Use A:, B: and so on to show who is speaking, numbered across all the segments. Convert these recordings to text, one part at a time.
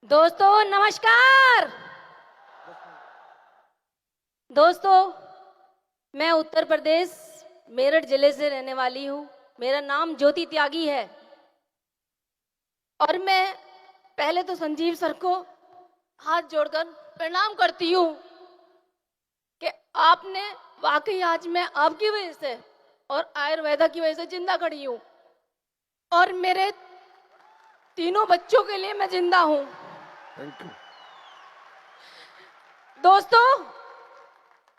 A: दोस्तों नमस्कार। दोस्तों, मैं उत्तर प्रदेश मेरठ जिले से रहने वाली हूँ। मेरा नाम ज्योति त्यागी है और मैं पहले तो संजीव सर को हाथ जोड़कर प्रणाम करती हूँ कि आपने वाकई आज मैं आपकी वजह से और आयुर्वेदा की वजह से जिंदा खड़ी हूँ और मेरे तीनों बच्चों के लिए मैं जिंदा हूँ।
B: Thank you.
A: दोस्तों,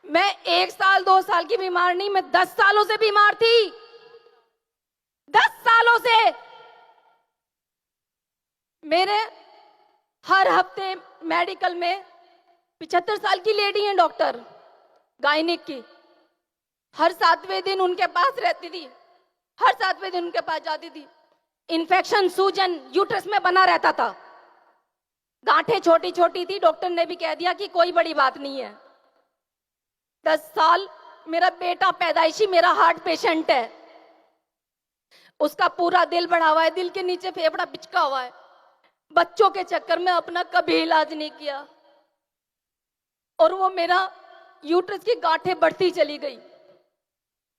A: मैं 1 साल 2 साल की बीमार नहीं, मैं 10 सालों से बीमार थी। 10 सालों से मेरे हर हफ्ते मेडिकल में 75 साल की लेडी हैं डॉक्टर गायनिक की, हर 7वें दिन उनके पास रहती थी, हर 7वें दिन उनके पास जाती थी। इन्फेक्शन सूजन यूट्रस में बना रहता था, गांठें छोटी छोटी थी, डॉक्टर ने भी कह दिया कि कोई बड़ी बात नहीं है। 10 साल मेरा बेटा पैदाइशी मेरा हार्ट पेशेंट है, उसका पूरा दिल बढ़ा हुआ है, दिल के नीचे फेफड़ा पिचका हुआ है। बच्चों के चक्कर में अपना कभी इलाज नहीं किया और वो मेरा यूट्रस की गांठें बढ़ती चली गई।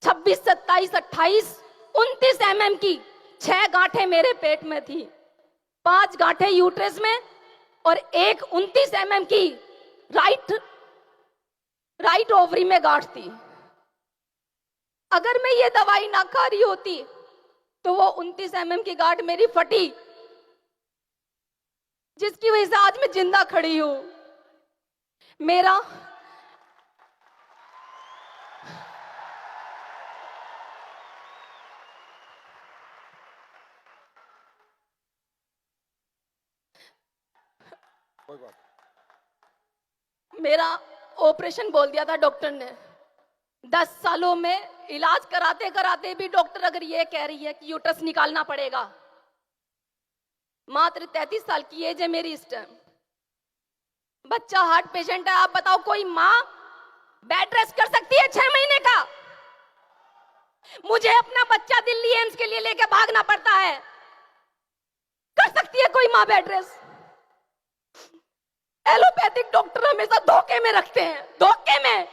A: 26, 27, 28, 29 mm की 6 गांठें मेरे पेट में थी, 5 गांठें यूट्रस में और एक 29 mm की राइट ओवरी में गांठ थी। अगर मैं ये दवाई ना खा रही होती तो वो 29 mm की गांठ मेरी फटी, जिसकी वजह से आज मैं जिंदा खड़ी हूं। मेरा
B: कोई बात।
A: मेरा ऑपरेशन बोल दिया था डॉक्टर ने। 10 सालों में इलाज कराते कराते भी डॉक्टर अगर ये कह रही है कि यूट्रस निकालना पड़ेगा। मात्र 33 साल की एज है मेरी इस टाइम, बच्चा हार्ट पेशेंट है। आप बताओ, कोई माँ बेड रेस्ट कर सकती है 6 महीने का? मुझे अपना बच्चा दिल्ली एम्स के लिए लेके भागना पड़ता है। कर सकती है कोई माँ बेड रेस्ट? एलोपैथिक डॉक्टर हमेशा धोखे में रखते हैं, धोखे में।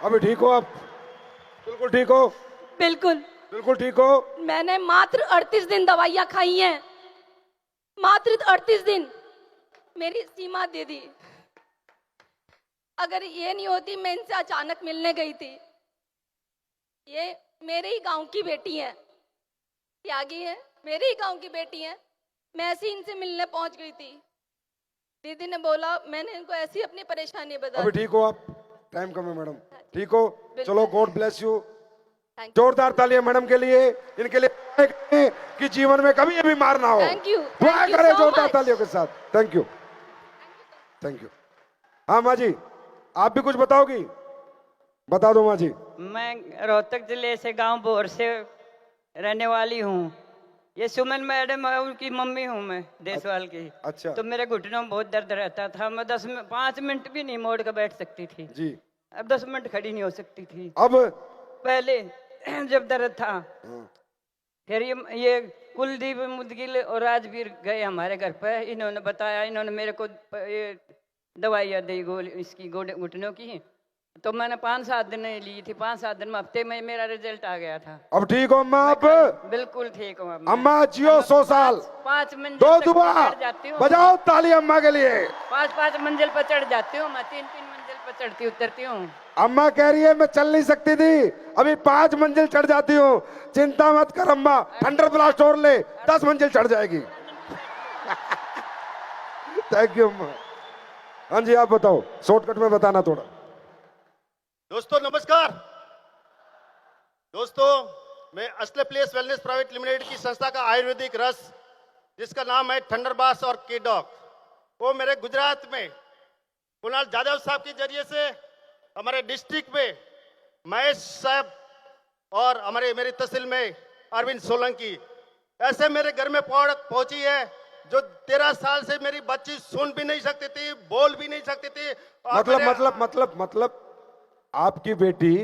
B: अभी ठीक हो आप? बिल्कुल ठीक हो?
A: बिल्कुल
B: बिल्कुल ठीक हो?
A: मैंने मात्र 38 दिन दवाइयां खाई हैं, मात्र 38 दिन मेरी सीमा दे दी। अगर ये नहीं होती, मैं इनसे अचानक मिलने गई थी। ये मेरे ही गांव की बेटी है, त्यागी है, मेरे ही गांव की बेटी है। मैं ऐसे ही इनसे मिलने पहुंच गई थी। दीदी ने बोला, मैंने इनको ऐसी अपनी परेशानी बता
B: अभी
A: दी।
B: ठीक हो आप? टाइम कम है मैडम, ठीक हो? चलो, God bless you.
A: Thank you,
B: जोरदार तालियां मैडम के लिए, इनके लिए कि जीवन में कभी ये बीमार ना हो।
A: थैंक यू,
B: दुआ
A: थैंक यू
B: करें
A: सो
B: जोरदार
A: मच।
B: तालियों के साथ। Thank you, thank you. हाँ माँ जी, आप भी कुछ बताओगी? बता दो माँ जी।
C: मैं रोहतक जिले से गांव बोर से रहने वाली हूँ। ये सुमन मैडम है, उनकी मम्मी हूँ मैं, देसवाल की।
B: अच्छा
C: तो मेरे घुटनों में बहुत दर्द रहता था, मैं 5 मिनट भी नहीं मोड़ कर बैठ सकती थी।
B: जी।
C: अब 10 मिनट खड़ी नहीं हो सकती थी
B: अब
C: पहले जब दर्द था।
B: हाँ,
C: फिर ये कुलदीप मुदगिल और राजवीर गए हमारे घर पे, इन्होंने बताया, इन्होंने मेरे को ये दवाइयाँ दी इसकी घुटनों की। तो मैंने 5-7 दिन ली थी, 5-7 दिन में, हफ्ते में मेरा रिजल्ट आ गया था।
B: अब ठीक हो अम्मा आप?
C: बिल्कुल ठीक हूँ अब मैं।
B: अम्मा जियो 100 साल।
C: 5 मंजिल
B: दो
C: तक
B: दुआ
C: चढ़ जाती हूँ।
B: बजाओ ताली अम्मा के लिए।
C: 5-5 मंजिल पर चढ़ जाती हूँ मैं, 3-3 मंजिल पर चढ़ती उतरती हूँ।
B: अम्मा कह रही है मैं चल नहीं सकती थी, अभी 5 मंजिल चढ़ जाती हूँ। चिंता मत कर अम्मा, थंडर ब्लास्ट और ले, 10 मंजिल चढ़ जाएगी। थैंक यू अम्मा। हाँ जी, आप बताओ, शॉर्टकट में बताना थोड़ा।
D: दोस्तों नमस्कार। दोस्तों, मैं असले प्लेस वेलनेस प्राइवेट लिमिटेड की संस्था का आयुर्वेदिक रस, जिसका नाम है थंडरबास और केडॉक, वो मेरे गुजरात में कुणाल जादव साहब के जरिए से हमारे डिस्ट्रिक्ट में महेश साहब और मेरी तहसील में अरविंद सोलंकी, ऐसे मेरे घर में प्रोडक्ट पहुंची है जो 13 साल से मेरी बच्ची सुन भी नहीं सकती थी, बोल भी नहीं सकती थी। और
B: मतलब आपकी बेटी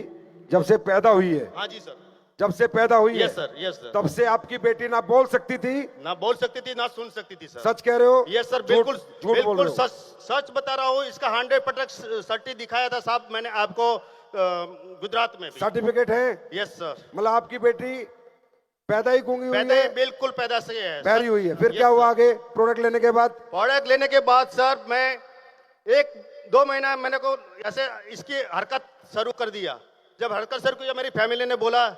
B: जब से पैदा हुई है,
D: हाँ जी सर,
B: जब से पैदा हुई है
D: यस सर, यस सर।
B: तब से आपकी बेटी ना बोल सकती थी,
D: ना बोल सकती थी ना सुन सकती थी सर।
B: सच कह रहे हो?
D: यस सर,
B: झूठ-
D: बिल्कुल
B: झूठ बोल
D: बिल्कुल
B: रहे हो?
D: सच सच बता रहा हूँ। इसका 100% सर्टी दिखाया था साहब मैंने आपको गुजरात में भी।
B: सर्टिफिकेट है?
D: यस सर,
B: मतलब आपकी बेटी पैदा ही गूंगी हुई
D: पैदा
B: है?
D: ही बिल्कुल पैदा से है।
B: पैरी हुई है। फिर
D: Yes,
B: क्या हुआ
D: sir।
B: आगे प्रोडक्ट लेने के बाद?
D: प्रोडक्ट लेने के बाद सर मैं 1-2 महीना मैंने को ऐसे इसकी हरकत शुरू कर दिया। जब हरकत शुरू किया मेरी फैमिली ने बोला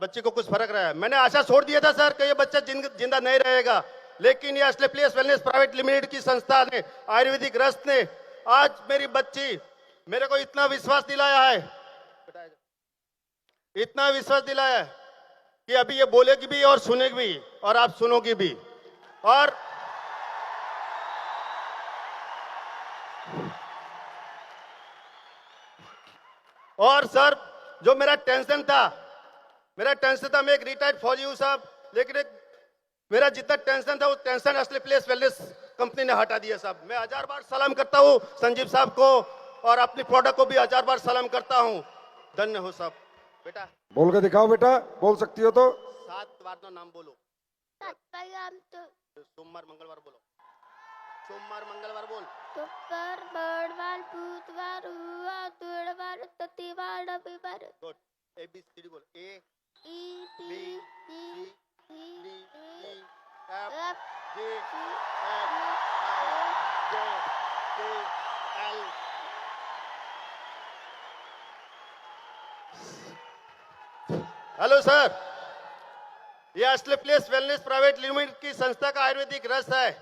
D: बच्चे को कुछ फर्क रहा है। मैंने आशा छोड़ दिया था सर कि ये बच्चा जिंदा नहीं रहेगा, लेकिन ये असली प्लेस वेलनेस प्राइवेट लिमिटेड की संस्था ने, आयुर्वेदिक रस ने आज मेरी बच्ची मेरे को इतना विश्वास दिलाया है, इतना विश्वास दिलाया है कि अभी ये बोलेगी भी और सुनेगी भी और आप सुनोगी भी। और सर जो मेरा टेंशन था मैं एक रिटायर्ड फौजी हूं साहब, लेकिन मेरा जितना टेंशन था वो टेंशन असली प्लेस वेलनेस कंपनी ने हटा दिया साहब। मैं 1000 बार सलाम करता हूं संजीव साहब को और अपनी प्रोडक्ट को भी 1000 बार सलाम करता हूं। धन्य हो साहब। बेटा
B: बोल के दिखाओ बेटा, बोल सकती हो तो।
D: 7 बार तो नाम बोलो। सोमवार मंगलवार बोलो। सोमवार मंगलवार बोल।
E: शुक्र बड़वार बुधवार हुआ तुड़वार ततीवार रविवार।
D: गुड। ABCD बोल। A
E: E
D: B
E: B
D: C
E: C
D: D
E: D
D: E F
E: F
D: G H I J K L hello sir, ये असली प्लेस वेलनेस प्राइवेट लिमिटेड की संस्था का आयुर्वेदिक रस है।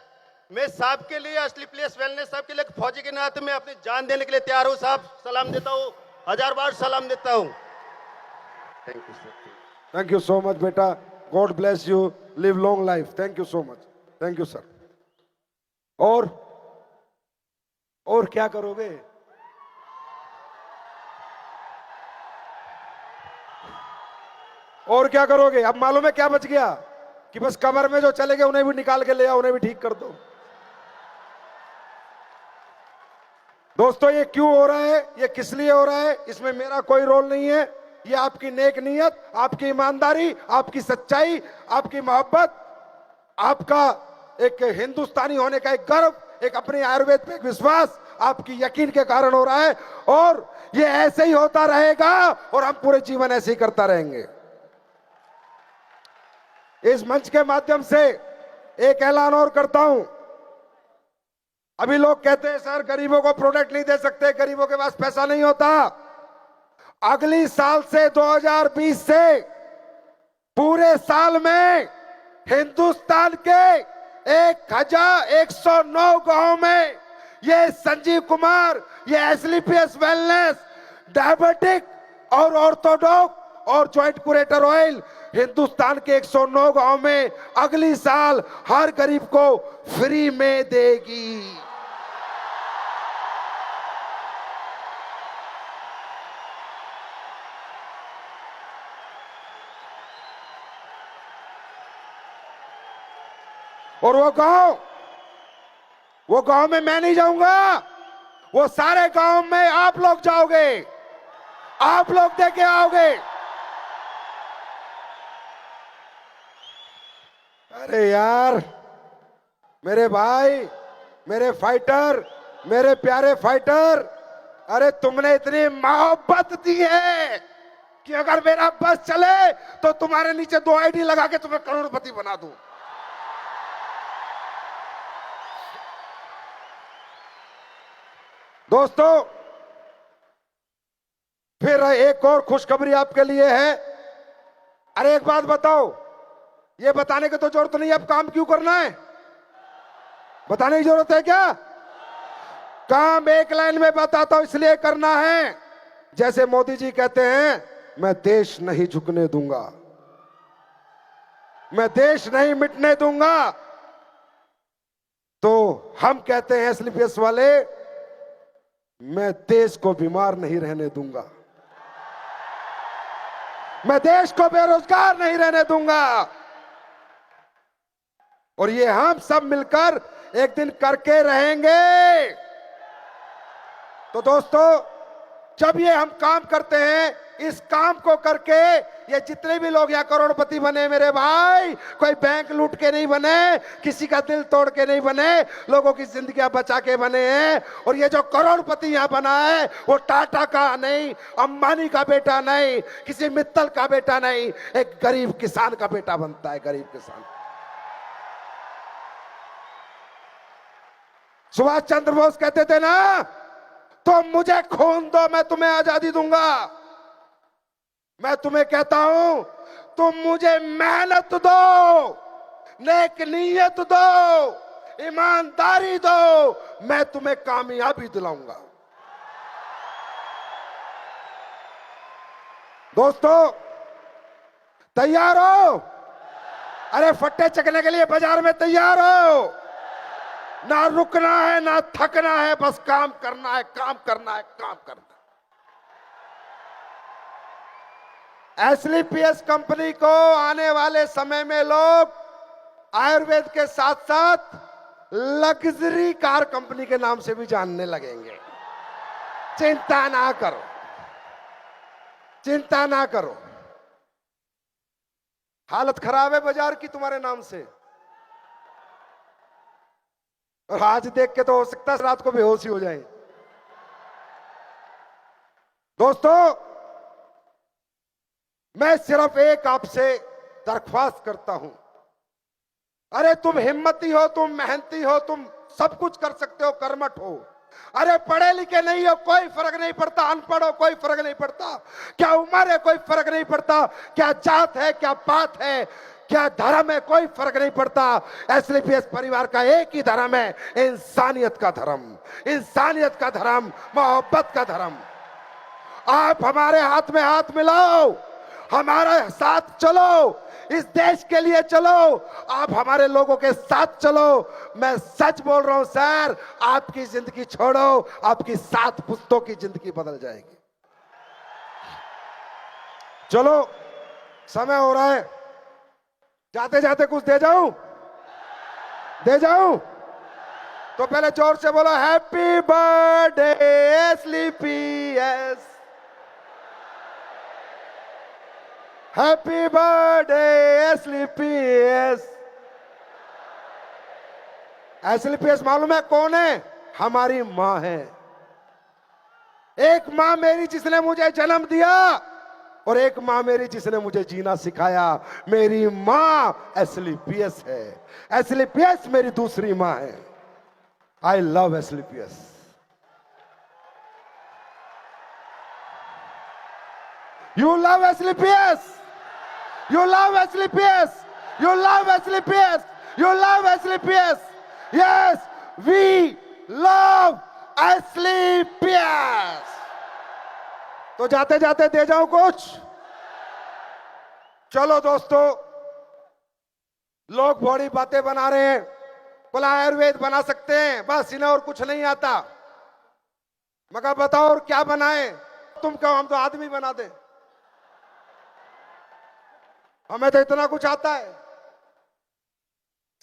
D: मैं साहब के लिए, असली प्लेस वेलनेस साहब के लिए, फौजी के नाते मैं अपनी जान देने के लिए तैयार हूँ साहब। सलाम देता हूँ, 1000 बार सलाम देता हूँ। Thank you sir.
B: Thank you so much बेटा, god bless you, live long life. Thank you so much, thank you sir. और क्या करोगे? और क्या करोगे? अब मालूम है क्या बच गया कि बस कमर में जो चले गए उन्हें भी निकाल के ले आओ, उन्हें भी ठीक कर दो। दोस्तों ये क्यों हो रहा है, ये किस लिए हो रहा है, इसमें मेरा कोई रोल नहीं है। ये आपकी नेक नीयत, आपकी ईमानदारी, आपकी सच्चाई, आपकी मोहब्बत, आपका एक हिंदुस्तानी होने का एक गर्व, एक अपने आयुर्वेद पे एक विश्वास, आपकी यकीन के कारण हो रहा है। और ये ऐसे ही होता रहेगा और हम पूरे जीवन ऐसे ही करता रहेंगे। इस मंच के माध्यम से एक ऐलान और करता हूं। अभी लोग कहते हैं सर गरीबों को प्रोडक्ट नहीं दे सकते, गरीबों के पास पैसा नहीं होता। अगली साल से 2020 से पूरे साल में हिंदुस्तान के 1109 गांव में ये संजीव कुमार, ये एसलीपीएस वेलनेस, डायबिटिक और ऑर्थोडॉक्स और ज्वाइंट कुरेटर ऑयल हिंदुस्तान के 109 गांव में अगली साल हर गरीब को फ्री में देगी। और वो गांव में मैं नहीं जाऊंगा, वो सारे गांव में आप लोग जाओगे, आप लोग देके आओगे। अरे यार मेरे भाई, मेरे फाइटर, मेरे प्यारे फाइटर, अरे तुमने इतनी मोहब्बत दी है कि अगर मेरा बस चले तो तुम्हारे नीचे 2 आईडी लगा के तुम्हें करोड़पति बना दूं। दोस्तों फिर एक और खुशखबरी आपके लिए है। अरे एक बात बताओ, ये बताने की तो जरूरत नहीं है, अब काम क्यों करना है? बताने की जरूरत है क्या? काम एक लाइन में बताता हूं, इसलिए करना है। जैसे मोदी जी कहते हैं मैं देश नहीं झुकने दूंगा, मैं देश नहीं मिटने दूंगा, तो हम कहते हैं एसलीपीएस वाले मैं देश को बीमार नहीं रहने दूंगा, मैं देश को बेरोजगार नहीं रहने दूंगा। और ये हम सब मिलकर एक दिन करके रहेंगे। तो दोस्तों जब ये हम काम करते हैं इस काम को करके ये जितने भी लोग यहाँ करोड़पति बने मेरे भाई, कोई बैंक लूट के नहीं बने, किसी का दिल तोड़ के नहीं बने, लोगों की जिंदगियां बचा के बने हैं। और ये जो करोड़पति यहाँ बना है वो टाटा का नहीं, अंबानी का बेटा नहीं, किसी मित्तल का बेटा नहीं, एक गरीब किसान का बेटा बनता है, गरीब किसान। सुभाष चंद्र बोस कहते थे ना, तुम मुझे खून दो मैं तुम्हें आजादी दूंगा। मैं तुम्हें कहता हूं, तुम मुझे मेहनत दो, नेक नीयत दो, ईमानदारी दो, मैं तुम्हें कामयाबी दिलाऊंगा। दोस्तों तैयार हो? अरे फट्टे चकने के लिए बाजार में तैयार हो? ना रुकना है ना थकना है, बस काम करना है, काम करना है, काम करना है। एसलीपीएस कंपनी को आने वाले समय में लोग आयुर्वेद के साथ साथ लग्जरी कार कंपनी के नाम से भी जानने लगेंगे। चिंता ना करो, चिंता ना करो। हालत खराब है बाजार की तुम्हारे नाम से, और आज देख के तो हो सकता है रात को बेहोश ही हो जाए। दोस्तों मैं सिर्फ एक आपसे दरख्वास्त करता हूं, अरे तुम हिम्मती हो, तुम मेहनती हो, तुम सब कुछ कर सकते हो, कर्मठ हो। अरे पढ़े लिखे नहीं हो कोई फर्क नहीं पड़ता, अनपढ़ हो कोई फर्क नहीं पड़ता, क्या उम्र है कोई फर्क नहीं पड़ता, क्या जात है, क्या पात है, क्या धर्म है, कोई फर्क नहीं पड़ता। एसलीपीएस परिवार का एक ही धर्म है, इंसानियत का धर्म, इंसानियत का धर्म, मोहब्बत का धर्म। आप हमारे हाथ में हाथ मिलाओ, हमारे साथ चलो, इस देश के लिए चलो, आप हमारे लोगों के साथ चलो। मैं सच बोल रहा हूं सर, आपकी जिंदगी छोड़ो, आपकी 7 पुश्तों की जिंदगी बदल जाएगी। चलो समय हो रहा है, जाते जाते कुछ दे जाऊं? दे जाऊं? तो पहले जोर से बोलो, हैप्पी बर्थडे एसलीपीएस, हैप्पी बर्थडे एसलीपीएस। एसलीपीएस मालूम है कौन है? हमारी मां है। एक मां मेरी जिसने मुझे जन्म दिया, और एक मां मेरी जिसने मुझे जीना सिखाया। मेरी मां एसलीपीएस है, एसलीपीएस मेरी दूसरी मां है। I love S L P S. You love SLPS. You love SLPS. You love SLPS. You love SLPS. Yes, we love SLPS. तो जाते जाते दे जाऊं कुछ? चलो दोस्तों, लोग बड़ी बातें बना रहे हैं, बोला आयुर्वेद बना सकते हैं, बस इन्हें और कुछ नहीं आता। मगर बताओ और क्या बनाए? तुम कहो हम तो आदमी बना दे, हमें तो इतना कुछ आता है।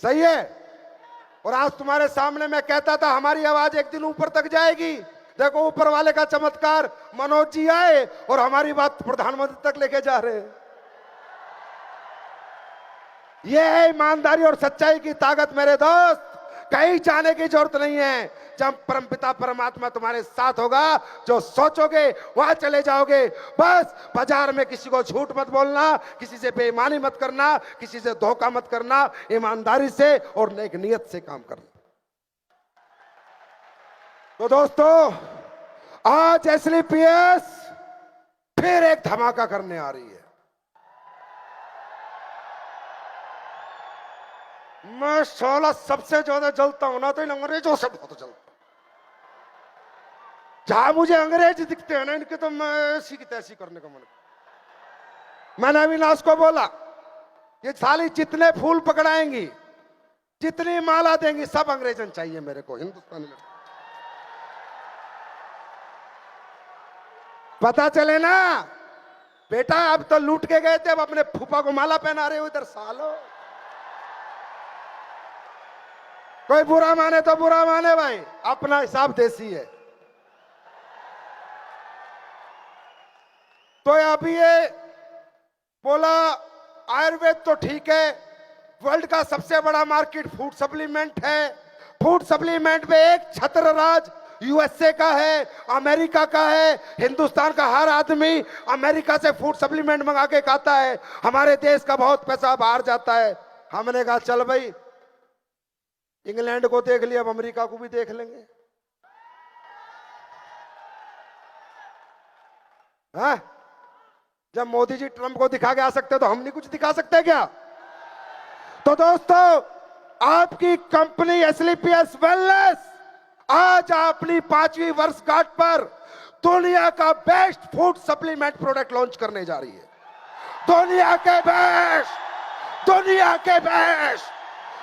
B: सही है? और आज तुम्हारे सामने मैं कहता था हमारी आवाज एक दिन ऊपर तक जाएगी। देखो ऊपर वाले का चमत्कार, मनोज जी आए और हमारी बात प्रधानमंत्री तक लेके जा रहे हैं। यह है ईमानदारी और सच्चाई की ताकत मेरे दोस्त। कहीं जाने की जरूरत नहीं है। जब परमपिता परमात्मा तुम्हारे साथ होगा, जो सोचोगे वहां चले जाओगे। बस बाजार में किसी को झूठ मत बोलना, किसी से बेईमानी मत करना, किसी से धोखा मत करना, ईमानदारी से और नेक नियत से काम करना। तो दोस्तों आज एसलीपीएस फिर एक धमाका करने आ रही है। मैं 16 सबसे ज्यादा जलता हूं ना, तो इन अंग्रेजों से बहुत जलता। जहां मुझे अंग्रेज दिखते हैं ना, इनके तो मैं ऐसी की तैसी करने का मन। मैंने अविनाश को बोला, ये साली जितने फूल पकड़ाएंगी, जितनी माला देंगी, सब अंग्रेजन चाहिए मेरे को हिंदुस्तानी में। पता चले ना बेटा, अब तो लूट के गए थे, अब अपने फूफा को माला पहना रहे हो इधर सालो। कोई बुरा माने तो बुरा माने भाई, अपना हिसाब देसी है। तो अभी ये बोला आयुर्वेद तो ठीक है, वर्ल्ड का सबसे बड़ा मार्केट फूड सप्लीमेंट है। फूड सप्लीमेंट में एक छत्र राज यूएसए का है, अमेरिका का है। हिंदुस्तान का हर आदमी अमेरिका से फूड सप्लीमेंट मंगा के खाता है। हमारे देश का बहुत पैसा बाहर जाता है। हमने कहा चल भाई, इंग्लैंड को देख लिया, अब अमेरिका को भी देख लेंगे। हाँ? जब मोदी जी ट्रंप को दिखा के आ सकते तो हम नहीं कुछ दिखा सकते क्या? तो दोस्तों, आपकी कंपनी एसलीपीएस वेलनेस आज अपनी 5वीं वर्षगांठ पर दुनिया का best food supplement product launch करने जा रही है। दुनिया के बेस्ट, दुनिया के बेस्ट,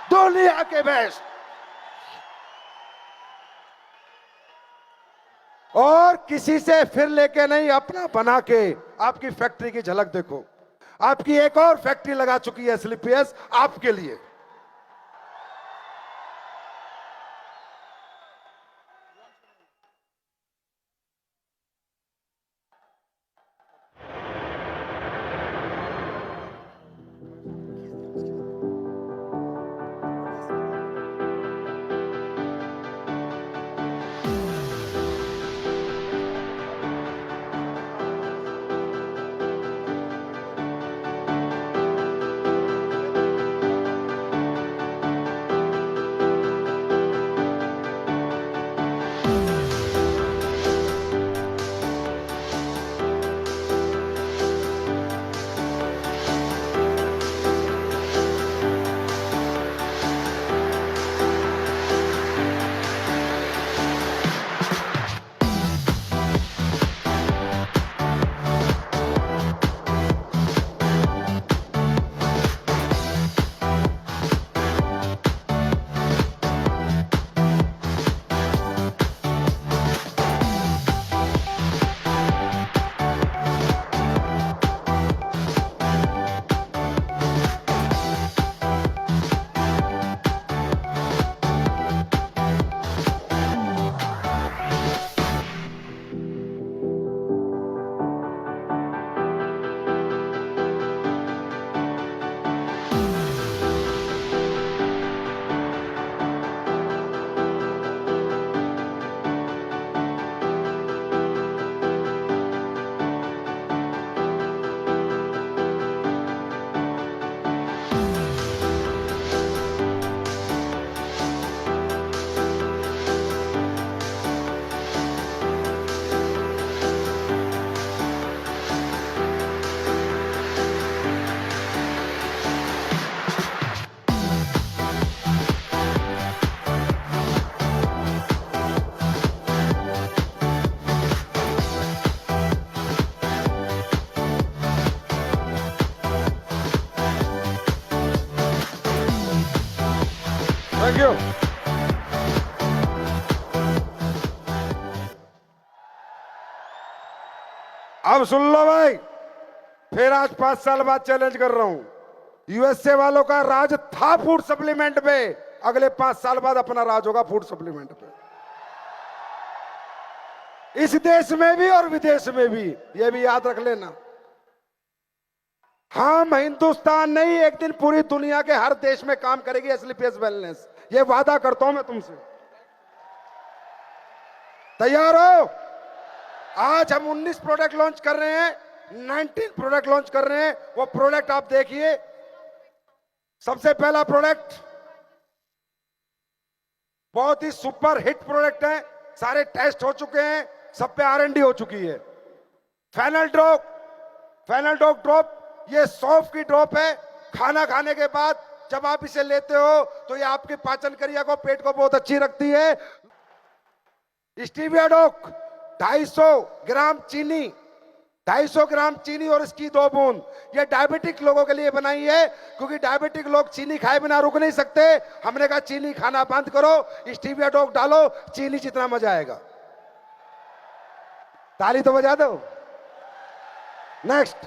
B: दुनिया के बेस्ट। और किसी से फिर लेके नहीं, अपना बना के आपकी फैक्ट्री की झलक देखो। आपकी एक और फैक्ट्री लगा चुकी है एसलीपीएस आपके लिए। Thank you. अब सुन लो भाई, फिर आज 5 साल बाद चैलेंज कर रहा हूं। यूएसए वालों का राज था फूड सप्लीमेंट पे, अगले 5 साल बाद अपना राज होगा फूड सप्लीमेंट पे। इस देश में भी और विदेश में भी, यह भी याद रख लेना। हम हिंदुस्तान नहीं, एक दिन पूरी दुनिया के हर देश में काम करेगी एसलीपीएस वेलनेस, ये वादा करता हूं मैं तुमसे। तैयार हो? आज हम 19 प्रोडक्ट लॉन्च कर रहे हैं, 19 प्रोडक्ट लॉन्च कर रहे हैं। वो प्रोडक्ट आप देखिए। सबसे पहला प्रोडक्ट बहुत ही सुपर हिट प्रोडक्ट है, सारे टेस्ट हो चुके हैं, सब पे R&D हो चुकी है। फेनल डॉग ड्रॉप, ये सौंफ की ड्रॉप है। खाना खाने के बाद जब आप इसे लेते हो तो ये आपकी पाचन क्रिया को, पेट को बहुत अच्छी रखती है। स्टीविया डॉग 250 ग्राम चीनी, 250 ग्राम चीनी और इसकी 2 बूंद। ये डायबिटिक लोगों के लिए बनाई है, क्योंकि डायबिटिक लोग चीनी खाए बिना रुक नहीं सकते। हमने कहा चीनी खाना बंद करो, स्टीविया डॉग डालो, चीनी जितना मजा आएगा। ताली तो बजा दो। नेक्स्ट,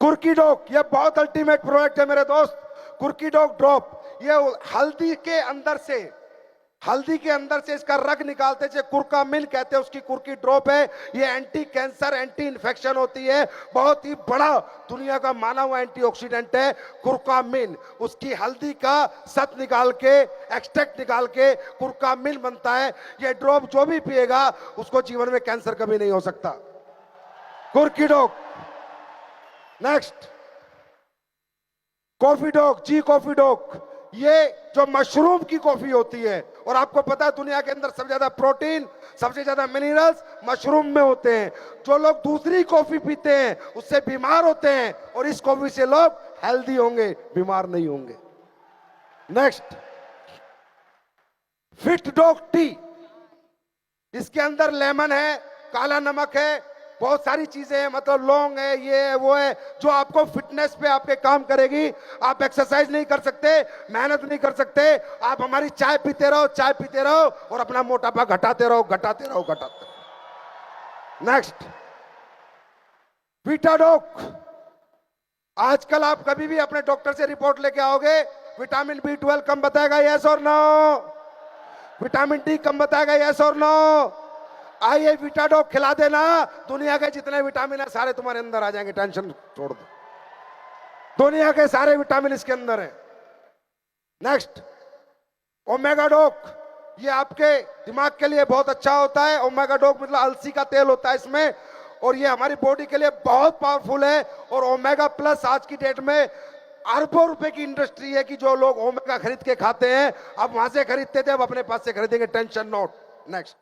B: कुर्की डॉग, ये बहुत अल्टीमेट प्रोडक्ट है मेरे दोस्त। कुर्की डॉग ड्रॉप, ये हल्दी के अंदर से हल्दी के अंदर से इसका रग निकालते हैं, कुरकामिन कहते हैं, उसकी कुर्की ड्रॉप है। ये एंटी कैंसर, एंटी इन्फेक्शन होती है। बहुत ही बड़ा दुनिया का माना हुआ एंटीऑक्सीडेंट है कुरकामिन। उसकी हल्दी का सत निकाल के, एक्सट्रैक्ट निकाल के कुरकामिन बनता है। ये ड्रॉप जो भी पिएगा उसको जीवन में कैंसर कभी नहीं हो सकता। कुर्की डॉग। नेक्स्ट, कॉफी डॉग, जी कॉफी डॉग। ये जो मशरूम की कॉफी होती है, और आपको पता है दुनिया के अंदर सबसे ज्यादा प्रोटीन, सबसे ज्यादा मिनरल्स मशरूम में होते हैं। जो लोग दूसरी कॉफी पीते हैं उससे बीमार होते हैं, और इस कॉफी से लोग हेल्दी होंगे, बीमार नहीं होंगे। Next, fit dog T. इसके अंदर लेमन है, काला नमक है, बहुत सारी चीजें हैं, मतलब लौंग है, ये है, वो है, जो आपको फिटनेस पे आपके काम करेगी। आप एक्सरसाइज नहीं कर सकते, मेहनत नहीं कर सकते, आप हमारी चाय पीते रहो, चाय पीते रहो, और अपना मोटापा घटाते रहो, घटाते रहो, घटाते रहो। नेक्स्ट, वीटाडॉक। आजकल आप कभी भी अपने डॉक्टर से रिपोर्ट लेके आओगे, विटामिन B12 कम बताएगा, यस और नो? विटामिन D कम बताएगा, यस और नो? आइए विटाडॉक खिला देना, दुनिया के जितने विटामिन है सारे तुम्हारे अंदर आ जाएंगे, टेंशन छोड़ दो। दुनिया के सारे विटामिन इसके अंदर हैं। Next, Omega Doc. ये आपके दिमाग के लिए बहुत अच्छा होता है। ओमेगा डॉक मतलब अलसी का तेल होता है इसमें, और ये हमारी बॉडी के लिए बहुत पावरफुल है। और ओमेगा प्लस आज की डेट में अरबों रुपए की इंडस्ट्री है कि जो लोग ओमेगा खरीद के खाते हैं, अब वहां से खरीदते थे, अब अपने पास से खरीदेंगे, टेंशन नोट। नेक्स्ट,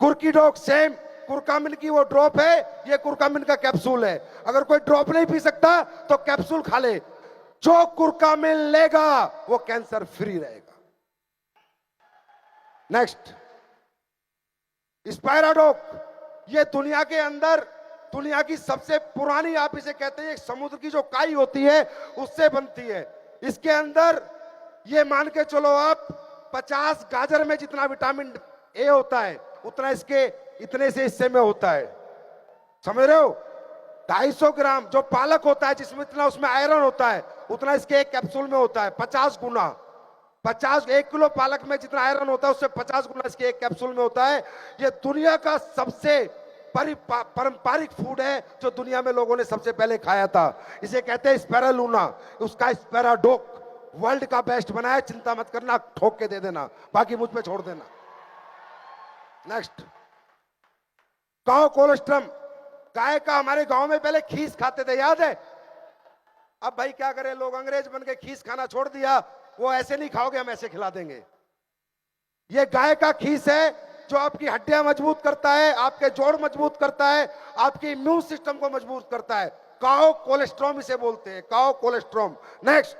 B: कुर्की डॉग। सेम कुरकामिन की वो ड्रॉप है, ये कुरकामिन का कैप्सूल है। अगर कोई ड्रॉप नहीं पी सकता तो कैप्सूल खा ले। जो कुरकामिन लेगा वो कैंसर फ्री रहेगा। नेक्स्ट, स्पायराडॉक। ये दुनिया के अंदर दुनिया की सबसे पुरानी, आप इसे कहते हैं, समुद्र की जो काई होती है उससे बनती है। इसके अंदर ये मान के चलो आप 50 गाजर में जितना विटामिन ए होता है उतना इसके इतने से हिस्से में होता है, समझ रहे हो? 250 ग्राम जो पालक होता है जिसमें इतना, उसमें आयरन होता है, उतना इसके एक कैप्सूल में होता है 50 गुना। 1 किलो पालक में जितना आयरन होता है उससे 50 गुना इसके एक कैप्सूल में होता है। ये दुनिया का सबसे पारंपरिक फूड है जो दुनिया में लोगों ने सबसे पहले खाया था। इसे कहते हैं स्पैरालूना, उसका स्पैराडॉक वर्ल्ड का बेस्ट बनाया। चिंता मत करना, ठोक के दे देना, बाकी मुझ पे छोड़ देना। Next, cow colostrum. गाय का हमारे गांव में पहले खीस खाते थे, याद है? अब भाई क्या करें, लोग अंग्रेज बन के खीस खाना छोड़ दिया। वो ऐसे नहीं खाओगे, हम ऐसे खिला देंगे। ये गाय का खीस है जो आपकी हड्डियां मजबूत करता है, आपके जोड़ मजबूत करता है, आपके इम्यून सिस्टम को मजबूत करता है। काउ कोलेस्ट्रॉम इसे बोलते हैं, काउ कोलेस्ट्रॉम। नेक्स्ट,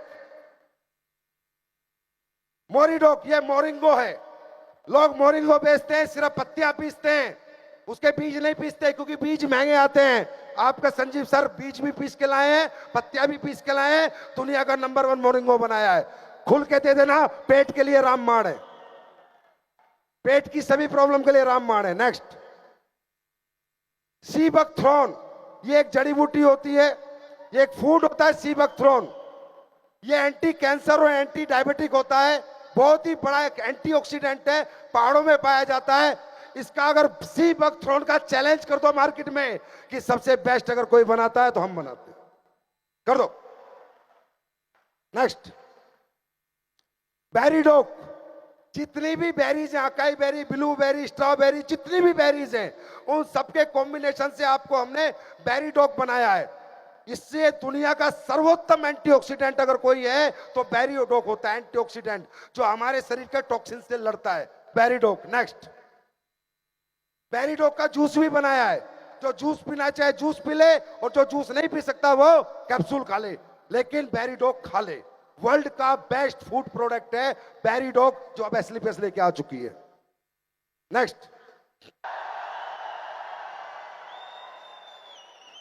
B: मोरिडॉक। ये मोरिंगो है। लोग मोरिंगो बेचते हैं, सिर्फ पत्तियां पीसते हैं, उसके बीज नहीं पीसते क्योंकि बीज महंगे आते हैं। आपका संजीव सर बीज भी पीस के लाए हैं, पत्तियां भी पीस के लाए हैं, दुनिया का नंबर 1 मोरिंगो बनाया है। खुल के दे देना, पेट के लिए रामबाण है, पेट की सभी प्रॉब्लम के लिए रामबाण है। नेक्स्ट, सीबकथ्रोन। ये एक जड़ी बूटी होती है, ये एक फूड होता है सीबकथ्रोन। ये एंटी कैंसर और एंटी डायबिटिक होता है, बहुत ही बड़ा एक एंटीऑक्सीडेंट है, पहाड़ों में पाया जाता है। इसका अगर सीबकथ्रोन का चैलेंज कर दो मार्केट में कि सबसे बेस्ट अगर कोई बनाता है तो हम बनाते हैं, कर दो। नेक्स्ट, बेरीडॉक। जितनी भी बेरीज हैं, अकाई बेरी, ब्लूबेरी, स्ट्रॉबेरी, जितनी भी बेरीज हैं, उन सबके कॉम्बिनेशन से आपको हमने बेरीडॉक बनाया है। इससे दुनिया का सर्वोत्तम एंटीऑक्सीडेंट अगर कोई है तो बेरीडॉक होता है, एंटीऑक्सीडेंट जो हमारे शरीर के टॉक्सिन से लड़ता है, बेरीडॉक। नेक्स्ट, बेरीडॉक का जूस भी बनाया है। जो जूस पीना चाहे जूस पी ले, और जो जूस नहीं पी सकता वो कैप्सूल खा ले, लेकिन बेरीडॉक खा ले। वर्ल्ड का बेस्ट फूड प्रोडक्ट है बेरीडॉक, जो अब एसलीपीएस लेके आ चुकी है। Next,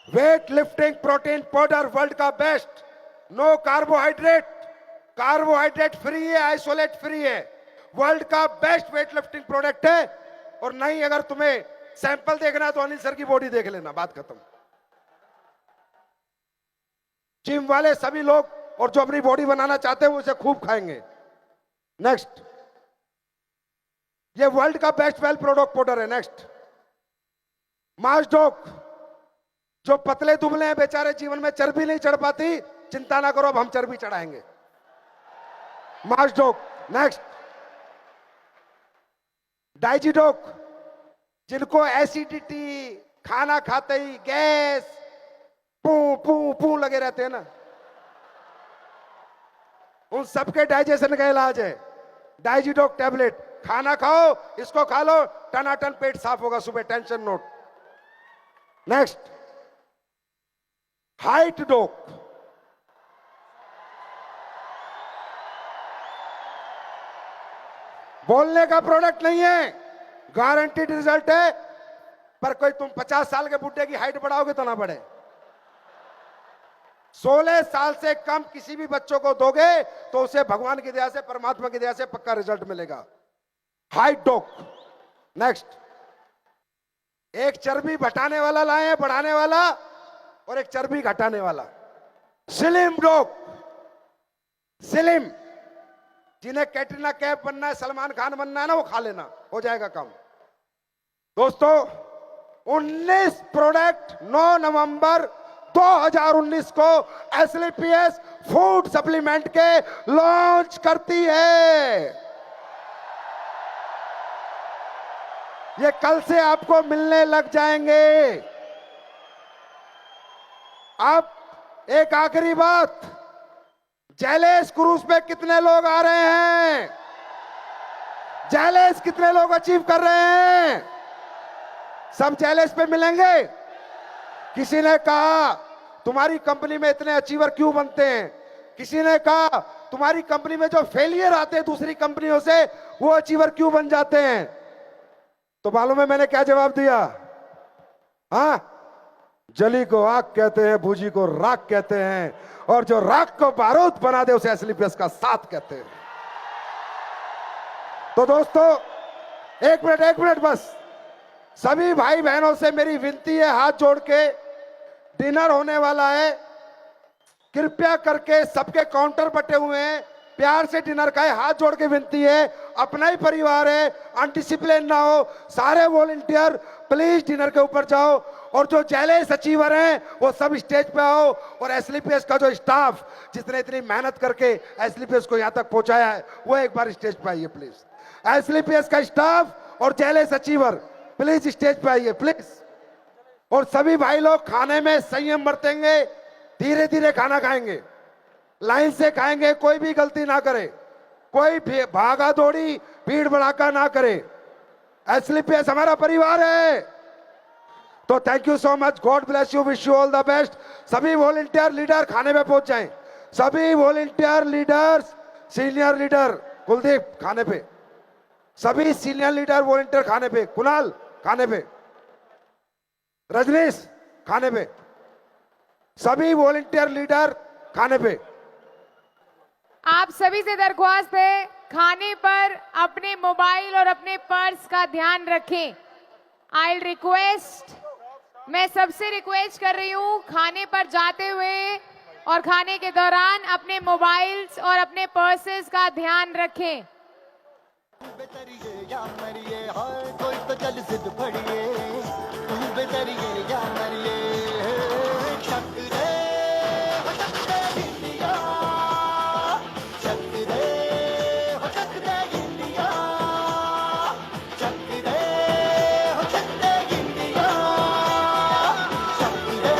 B: weightlifting protein powder, world का best. No carbohydrate, carbohydrate free है, आइसोलेट फ्री है, वर्ल्ड का बेस्ट वेट लिफ्टिंग प्रोडक्ट है। और नहीं, अगर तुम्हें सैंपल देखना है तो अनिल सर की बॉडी देख लेना, बात खत्म। जिम वाले सभी लोग और जो अपनी बॉडी बनाना चाहते हैं वो इसे खूब खाएंगे। नेक्स्ट, ये वर्ल्ड का बेस्ट वेल प्रोडक्ट पाउडर है। नेक्स्ट, मास्डोक, जो पतले दुबले हैं बेचारे, जीवन में चर्बी नहीं चढ़ पाती, चिंता ना करो, अब हम चर्बी चढ़ाएंगे। मास्डोक। नेक्स्ट, डाइजिडोक, जिनको एसिडिटी, खाना खाते ही गैस, पू पू पू लगे रहते हैं ना, उन सबके डाइजेशन का इलाज है डाइजिडोक टैबलेट। खाना खाओ, इसको खा लो, टनाटन पेट साफ होगा सुबह, टेंशन नोट। नेक्स्ट, हाइट डोक, बोलने का प्रोडक्ट नहीं है, गारंटीड रिजल्ट है, पर कोई तुम 50 साल के बुढ़े की हाइट बढ़ाओगे तो ना बढ़े। 16 साल से कम किसी भी बच्चों को दोगे तो उसे भगवान की दया से, परमात्मा की दया से पक्का रिजल्ट मिलेगा। हाइट डोक। नेक्स्ट, एक चर्बी घटाने वाला लाए हैं, बढ़ाने वाला, और एक चर्बी घटाने वाला। स्लिम डोक। स्लिम, जिन्हें कैटरीना कैफ बनना है, सलमान खान बनना है ना, वो खा लेना, हो जाएगा काम। दोस्तों, 19 प्रोडक्ट 9 नवंबर 2019 को एसलीपीएस फूड सप्लीमेंट के लॉन्च करती है। ये कल से आपको मिलने लग जाएंगे। अब एक आखिरी बात, जैलेस क्रूज पे कितने लोग आ रहे हैं? जैलेस कितने लोग अचीव कर रहे हैं? सब जैलेस पे मिलेंगे। किसी ने कहा तुम्हारी कंपनी में इतने अचीवर क्यों बनते हैं? किसी ने कहा तुम्हारी कंपनी में जो फेलियर आते हैं दूसरी कंपनियों से, वो अचीवर क्यों बन जाते हैं? तो मालूम है मैंने क्या जवाब दिया? हाँ, जली को आग कहते हैं, भूजी को राख कहते हैं, और जो राख को बारूद बना दे उसे एसलीपीएस का साथ कहते हैं। तो दोस्तों, एक मिनट बस, सभी भाई बहनों से मेरी विनती है, हाथ जोड़ के, डिनर होने वाला है, कृपया करके सबके काउंटर बटे हुए हैं, प्यार से डिनर खाए, हाथ जोड़ के विनती है, अपना ही परिवार है, अनडिसिप्लिन ना हो, सारे वॉलंटियर प्लीज डिनर के ऊपर जाओ, और जो जैलेस अचीवर हैं वो सब स्टेज पे आओ, और एसलीपीएस का जो स्टाफ जिसने इतनी मेहनत करके एसलीपीएस को यहां तक पहुंचाया है, वो एक बार स्टेज पे आइए प्लीज। एसलीपीएस का स्टाफ और जैलेस अचीवर प्लीज स्टेज पे आइए प्लीज। और सभी भाई लोग खाने में संयम बरतेंगे, धीरे धीरे खाना खाएंगे, लाइन से खाएंगे, कोई भी गलती ना करे, कोई भागा दौड़ी भीड़ भड़ाका ना करे। एसलीपीएस हमारा परिवार है। तो thank you so much, God bless you, wish you all the best. सभी वॉलंटियर लीडर खाने पे पहुंच जाएं, सभी volunteer leaders, senior leader Kuldeep खाने पे, सभी सीनियर लीडर वॉलंटियर खाने पे, कुणाल खाने पे, रजनीश खाने पे, सभी वॉलंटियर लीडर खाने पे।
F: आप सभी से दरख्वास्त है, खाने पर अपने मोबाइल और अपने पर्स का ध्यान रखें। आई रिक्वेस्ट, मैं सबसे रिक्वेस्ट कर रही हूँ, खाने पर जाते हुए और खाने के दौरान अपने मोबाइल्स और अपने पर्सेस का ध्यान रखें।
G: बेतरिए या मरिए, हाय कोई तो चल जिद फड़िए, तू बेतरिए या मरिए, शक रे हो शक रे इंडिया, शक रे हो शक रे इंडिया, शक रे हो शक रे इंडिया, शक रे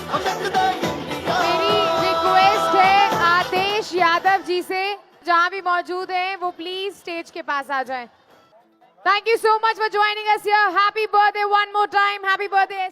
G: हो शक रे इंडिया।
F: मेरी रिक्वेस्ट है आदेश यादव जी से, जहां भी मौजूद हैं वो प्लीज स्टेज के पास आ जाएं। Thank you so much for joining us here. Happy birthday one more time, happy birthday.